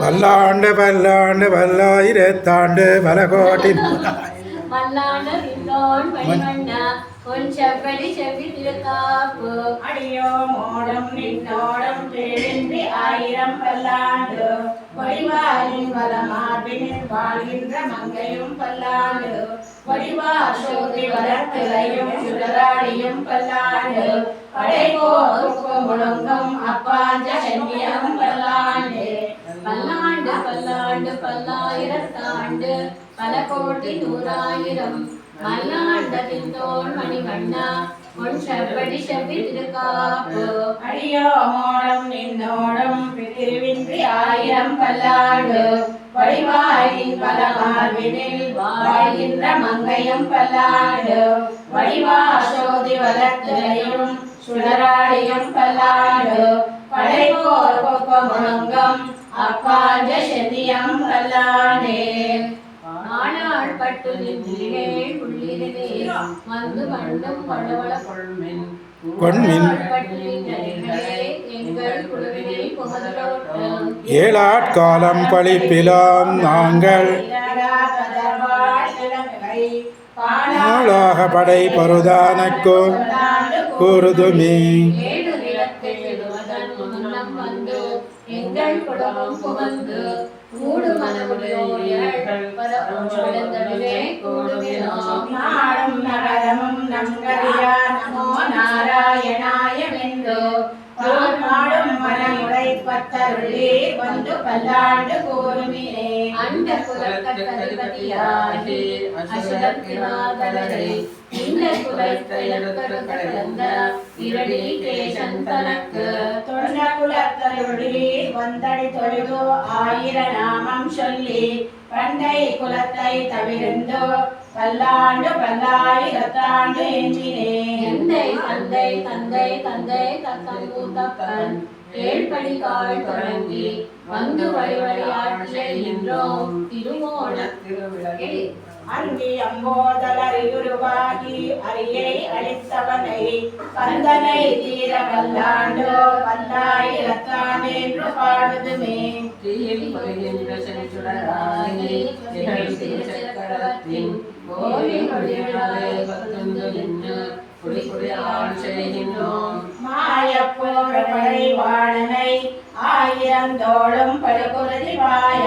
பல்லாண்டு பல்லாண்டு பல்லாயிரத்தாண்டு பல கோட்டி மல்லாண்டு நின்றோன் பணிவண்ணா உன் செவ்வடி செவ்வி திருக்காப்பு அடியோ மோடம் நின்னோடம் தேடின்றி 1000 பல்லாண்டு வடிவாரின் வளமார்பினில் வாழ்கின்ற மங்கையும் பல்லாண்டு வடிவார் சோதி வளர்த்திலையும் சுடராடியும் பல்லாண்டு படைபோருக்கு முழங்கும் அப்பாஞ்ச சென்னியம் பல்லாண்டு பல்லாண்டு பல்லாண்டு பல்லாயிரத்தாண்டு பல கோட்டி 100,000 மல்லாண்டத்தின் தோல் மணிவண்ணா உன் செவ்வடி செவ்வி திருக்காப்பு அடியோ மோடம் நின்னோடம் திருவின்றி 1000 பல்லாண்டு வடிவாரின் பலமார்பினில் வாழ்கின்ற மங்கையும் பல்லாண்டு வடிவார் சோதி வளர்த்திலையும் சுடராடியும் பல்லாண்டு படைப்போர் கொக்க முழங்கம் அப்பாஞ்ச சென்னியம் பல்லாண்டே ஆனாள் பட்டு நின்றிலே உள்ளிலே வந்து மண்ணும் வளவள கொள்மின் எங்கள் குழுவினை புகழோட்டம் ஏழாட்காலம் பழிப்பிலாம் நாங்கள் நாளாக படை பருதானக்கோ கூறுதுமே ஏழு நிலத்தில் எழுவதன் முன்னம் வந்து எங்கள் குடும்பம் புகழ்ந்து கூடு மனமுடையோர்கள் பரவந்தடுவே கூடுகிறோம் நாடும் நகரமும் நங்கரியா நமோ நாராயணாயமென்று நாடும் மனமுடை பத்தருளே வந்து பல்லாண்டு கூறுமினே அண்ட குலக்கதிபதியாகி அசுரத்தினாதலரை இந்த குலத்தை கலந்த இரடி கேசன் தனக்கு தொண்ட குலத்தருளே வந்தடி தொழுதோ 1000 நாமம் சொல்லி பண்டை குலத்தை தவிர்ந்தோ பல்லாண்டு பல்லாயிரத்தாண்டு எண்ணினே எந்தை தந்தை தந்தை தந்தை தத்தம்பூத்தப்பன் ஏழ்படி கால் தொடங்கி வந்து வழிவழியாற்றிய நின்றோம் திருவோண திருவிழகே அன்பி அம்போதலரியுருவாகி அரியை அளித்தவனை கந்தனை தீர வல்லாண்டோ பல்லாயிரத்தாண்டு என்று பாடுதுமே தீயில் வருகின்ற செஞ்சுடராகி சக்கரத்தின் கோவில் ஒளிவிழாய் வந்து நின்று குடி குடியால் செய்கின்றோம் மாயப்போர் படைவாளனை 1000 தோளும் படுகுருதி வாய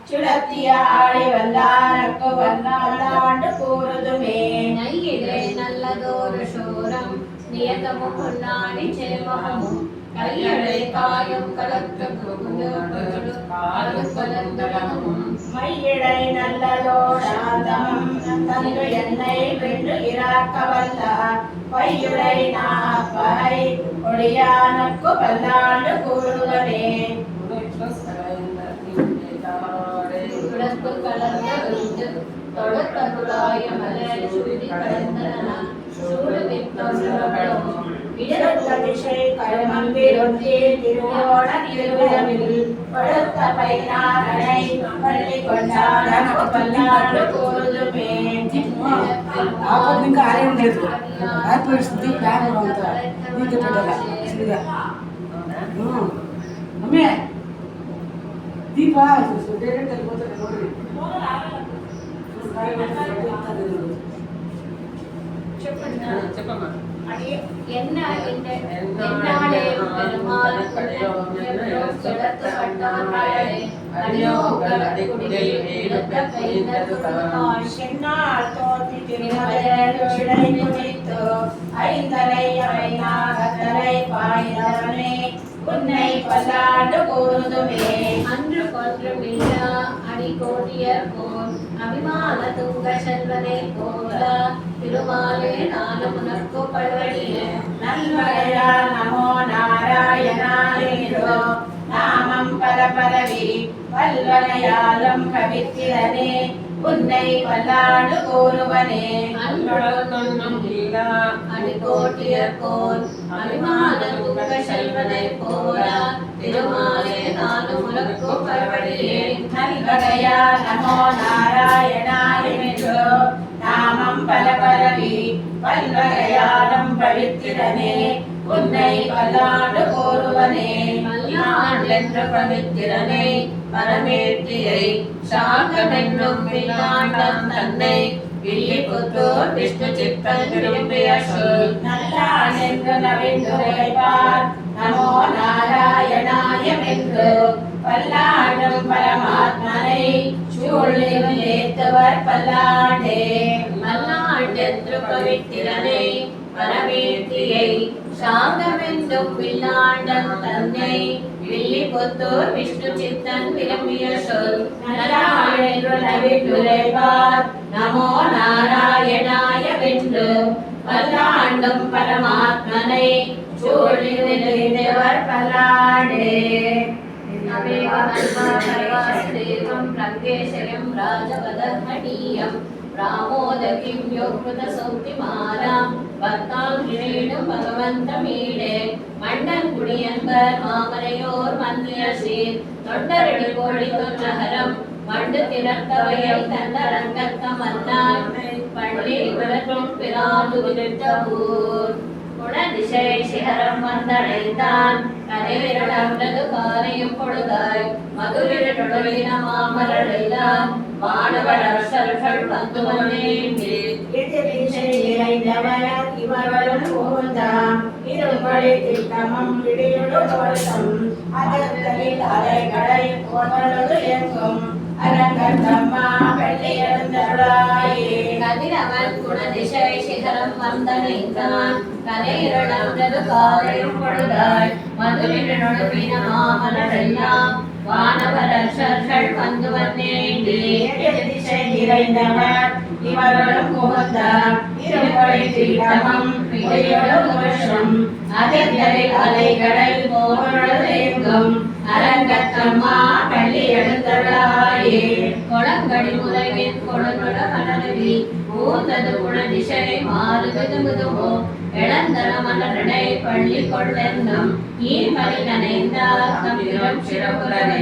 சுடத்திய ஆடி வல்லாருக்கு வல்லாண்டு கூறுதுமே நையிலே நல்லதொரு சோரம் நியதமும் பொன்னாடி சேமமும் கையடை காயம் கலக்க கலந்தடமும் மையிடை நல்லதோடாந்தமும் தந்து என்னை வென்று இராக்க வல்ல பையுடை நாப்பை ஒடியானுக்கு பல்லாண்டு கூறுவனே உடம்பு கலந்த தொழத்தருளாய மலர் சுருதி கலந்தன சூடுவின் தொழுவகளும் விடத்ததிசை கருமம் விருந்தி திருவோண திருவிழவில் படுத்த பைனாரனை பள்ளி கொண்டாட பல்லாண்டு கூறுதுமே ఇంకా ఆరే ఉండేది ఆర్పిస్తుంది ప్లాన్ అంతా నీకు పెట్టాల ఇదిగా అమ్మే దీపా డైరెక్ట్ వెళ్ళిపోతాడు నోడి చెప్పమ్మా என்ன என்னாலே பெருமாள் சென்னார் தோற்றி திருமலை குடித்து ஐந்தலை அவைநாகத்தலை பாய்ந்தவனே உன்னை பல்லாண்டு கூறுதுமே அன்று கொன்றும் இல்லா அடி கோடியர் போல் அபிமான துங்க செல்வனே போல திருமாலே நானும் உனக்கு பல்வழியே நல்வகையா நமோ நாராயணாயோ நாமம் பரபரவி பல்வகையாலும் கவித்திரனே உன்னை பல்லாண்டு கூறுவனே அன்புடன் இல்லா அடி கோடியர் போல் அபிமான துங்க செல்வனை போல திருமாலே நானும் உனக்கு பல்வழியே நல்வகையா நமோ நாராயணாயோ நாமம் பலபரவி பல்வகையாலும் பவித்திரனே உன்னை பல்லாண்டு கோருவனே மல்லாண்டென்ற பவித்திரனே பரமேற்றியை சாந்தமென்னும் வில்லாண்டம் தன்னை வில்லிபுத்தூர் விஷ்ணு சித்தன் விரும்பிய சொல் நல்லான் என்று நவின்றுரைப்பார் நமோ நாராயணாயமென்று பல்லாண்டும் பரமாத்மனை சூழ்நிலை ஏத்தவர் பல்லாண்டே மல்லாண்டென்று பவித்திரனை பரமேற்றியை சாந்தமென்றும் வில்லாண்டம் தன்னை வில்லிபுத்தூர் விஷ்ணு சித்தன் விரும்பிய சொல் நல்லான் என்று நவின்றுரைப்பார் நமோ நாராயணாயமென்று பல்லாண்டும் பரமாத்மனை சூழ்நிலை ஏத்தவர் பல்லாண்டே தேவம் ரங்கேஷயம் ராஜவதர்மணீயம் ராமோதகிம் யோகிருத சௌத்திமாராம் பக்தால் கிரீடும் பகவந்தமீடே மண்டன் குடியன்பர் மாமரையோர் மந்திய சீர் தொண்டரடி கோழி தொன்னகரம் மண்டு திறத்தவையை தன்னரங்கத்தம் அல்லாய் பள்ளி விளக்கும் பிராது விருத்த ஊர் குணதிசை சிகரம் வந்தடைந்தான் கரைவிரடது காரையும் பொழுதாய் மதுரிடொழின மாமலரெல்லாம் வானவரசர்கள் வந்து வந்தேன் எதிரிசை நிறைந்தவர் இவர்களும் போந்தாம் இருபடி திட்டமும் இடியுடு தோற்றம் அதற்களில் அலைகளை போனது எங்கும் அரங்கத்தம்மா வெள்ளி எழுந்தருளாயே கதிரவன் குணதிசை சிகரம் வந்தடைந்தான் கரையிரடது காரையும் பொழுதாய் மதுரிடொழின மாமலரெல்லாம் வானவரசர்கள் வந்து வந்தேன் திசை நிறைந்தவர் இவர்களும் புகுந்தார் இருபடி திட்டமும் இடியுடு தோற்றம் அதற்களில் அலைகளை போனது எங்கும் அரங்கத்தம்மா வெள்ளி எழுந்தருளாயே கொளங்கடி முறையின் கொழுநுட மலரவி ஊர்ந்தது குணதிசை மாறுவது முதுவோ இளந்தர மலரடை பள்ளி கொள்ளென்னும் ஈர்மறி நனைந்தார் தம்பிரம் சிறப்புறவே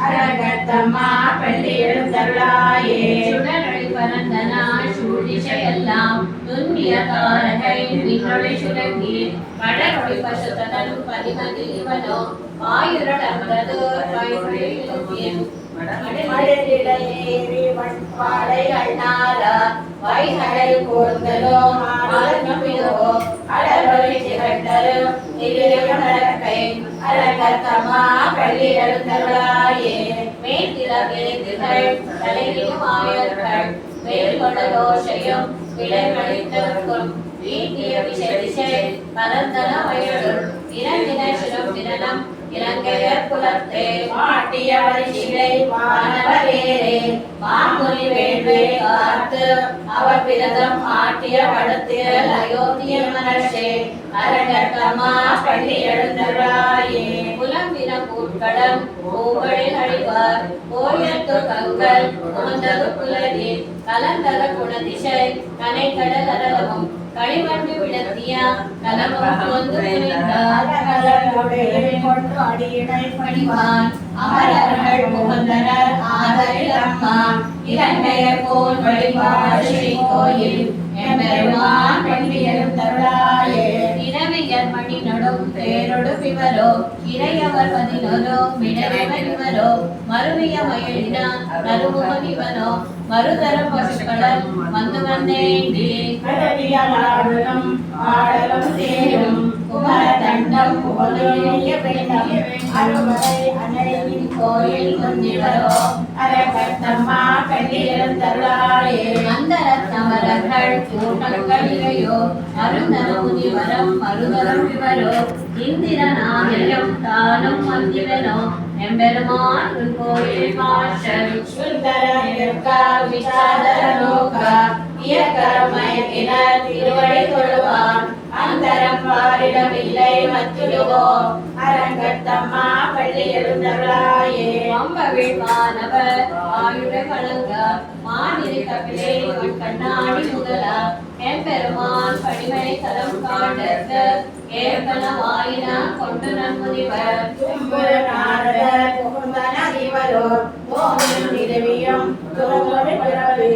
அரங்கத்தம்மா பள்ளி எழுந்தருளாயே சுடரொளி பரந்தனா சூழிசையெல்லாம் துன்னிய தாரகை விண்ணொளி சுரங்கி கடலொளி பசுதனன் பதிமதி இவனோ ஆயுரடமரது வைகுழியும் மடலிடையேறி வட்பாடை அண்ணாரா வைகடை கூர்ந்தலோ மாடலோ அடலொளி திகட்டரு இளையமலர்கை அரங்கத்தம்மா பள்ளி எழுந்தருளாயே மேற்கிழவே திகழ் தலையிலும் ஆயர்கள் மேல்கொடலோசையும் விளைவழித்திருக்கும் வீட்டிய விசை பரந்தன வயலுள் இரண்டின சிறும் திரணம் இலங்கையர் குலத்தே மாட்டிய வரிசிலை வானவரேரே மாமுனி வேள்வே காத்து அவர் பிரதம் ஆட்டிய படுத்திரல் அயோத்திய மனசே அரங்கத்தம்மா பள்ளி எழுந்தருளாயே புலம்பின கூட்கடம் பூவழில் அழிவார் கோயத்து கங்கல் உமந்தது புலரி கலந்தர குணதிசை கனை கடல் அரலமும் களிமண்ணு விடத்திய கலமும் கொண்டு புரிந்தார் கொண்டு அடியினை பணிவான் அமரர்கள் புகழ்ந்தனர் ஆதரில் அம்மா இலங்கையர் போல் வழிபாடு ஸ்ரீ கோயில் எம்பெருமான் பள்ளி எழுந்தருளாயே இரவியர் மணி நடும் பேரொடு பிவரோ இறையவர் பதினொரோ மிடவர் இவரோ மருவிய மயிலினான் நறுமுகன் இவனோ மறுதர பசுக்களம் வந்து வந்தேண்டி ஆடலும் ஆடலும் தேரும் குமர தண்டம் புகழிய பெண்ணம் அருமலை அன்னையின் கோயில் கொண்டிவரோ அரங்கத்தம்மா பள்ளி எழுந்தருளாயே அந்த ரத்னவரர்கள் கூட்டங்களிலையோ அருந்தர முனிவரம் மறுதரம் இவரோ இந்திரநாதிலும் தானும் வந்திவனோ எம்பெருமான் உன் கோயில் மாஷல் சுந்தர நிற்கா விசாதர நோக்கா இயக்கரமயத்தின திருவடி தொழுவான் அந்தரம் பாரிடமில்லை மத்தியுவோ அரங்கத்தம்மா பள்ளி எழுந்தருளாயே அம்பவிழ் மாணவர் ஆயுட வழங்க மாநில கபிலே கண்ணாடி முதலா எம்பெருமான் படிமை தலம் காண்டற்கு ஏற்பனவாயின கொண்டு நன்முனிவர் தும்புரு நாரதர் புகுந்தன இவரோ தோன்றும் நிறுவியும் துறந்தொரு பிறவி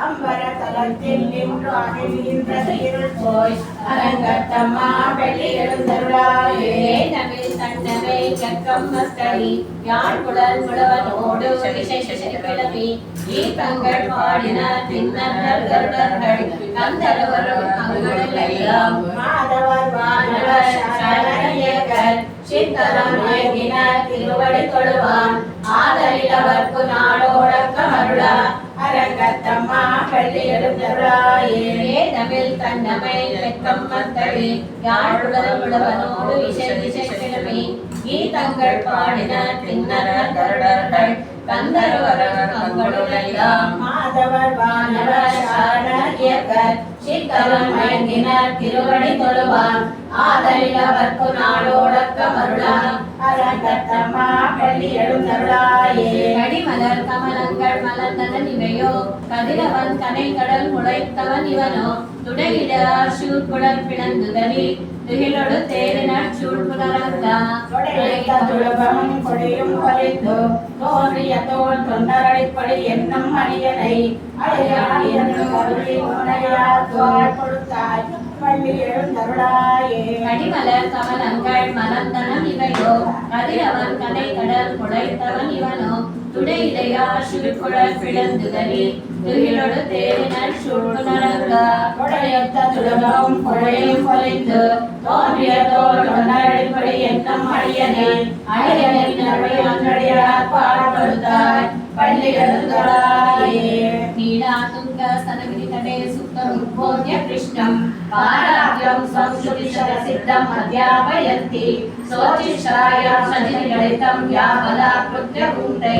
அம்பர தலத்தில் நின்று அகிழ்கின்ற இருள் போய் அரங்கத்தம்மா வெள்ளி எழுந்தருளாயே தமிழ் தண்டவை கக்கம் மஸ்தரி யாழ்குழல் முழவனோடு விசேஷிக்கிழமை கீதங்கள் பாடின தின்னர்கள் கருடர்கள் கந்தரவரும் அங்குகளில் எல்லாம் மாதவர் வானவர் சரணயக்கர் சித்தரம் ஏகின திருவடி தொழுவான் ஆதலில் அவர்க்கு நாடோடக்க மருளா அரங்கத்தம்மா வெள்ளி எழுந்தருளாயே தமிழ் தண்டமை வெக்கம் மத்தளி யாழ்குழல் முழவனோடு விசேஷிக்கிழமை கீதங்கள் பாடின தின்னர்கள் கருடர்கள் கந்தரவரும் அங்குகளில் எல்லாம் மாதவர் வானவர் சரணயக்கர் சித்தரம் ஏகின திருவடி தொழுவான் ஆதலில் அவர்க்கு நாடோடக்க மருளா அரங்கத்தம்மா வெள்ளி எழுந்தருளாயே கடிமலர் கமலங்கள் மலர்ந்தன இவையோ கதிரவன் கனை கடல் முளைத்தவன் இவனோ துடையிட சூழ்குழல் பிளந்துதலி துகிலொடு தேரினர் சூழ்புணரங்கா தொடையைத்த துளபமும் கொடியும் ஒலித்து தோன்றிய தோல் தொண்டரடிப்படி என்னும் அடியனை அடையாள் என்று கருதி உன்னையார் தோள் கொடுத்தாய் பள்ளி எழுந்தருளாயே கடிமலர் கமலங்கள் மலர்ந்தனம் இவையோ கதிரவன் கனை கடல் முளைத்தவன் இவனோ துடையிடையா சூழ்குழல் பிளந்துதலி துகிலொடு தேரினர் சூழ்புணரங்கா தொடையைத்த துளபமும் கொடியும் ஒலித்து தோன்றிய தோல் தொண்டரடிப்படி என்னும் அடியனை அடியார் பால் கொடுத்தாய் பள்ளி எழுந்தருளாயே नीलातुङ्ग स्तनगिरितटे सुप्तमुद्बोध्य कृष्णं पाराभ्यं संश्रुतिशतसिद्धम् अध्यापयन्ति सोचिष्टायां सजिनिगणितं या बलाकृत्य पुण्डै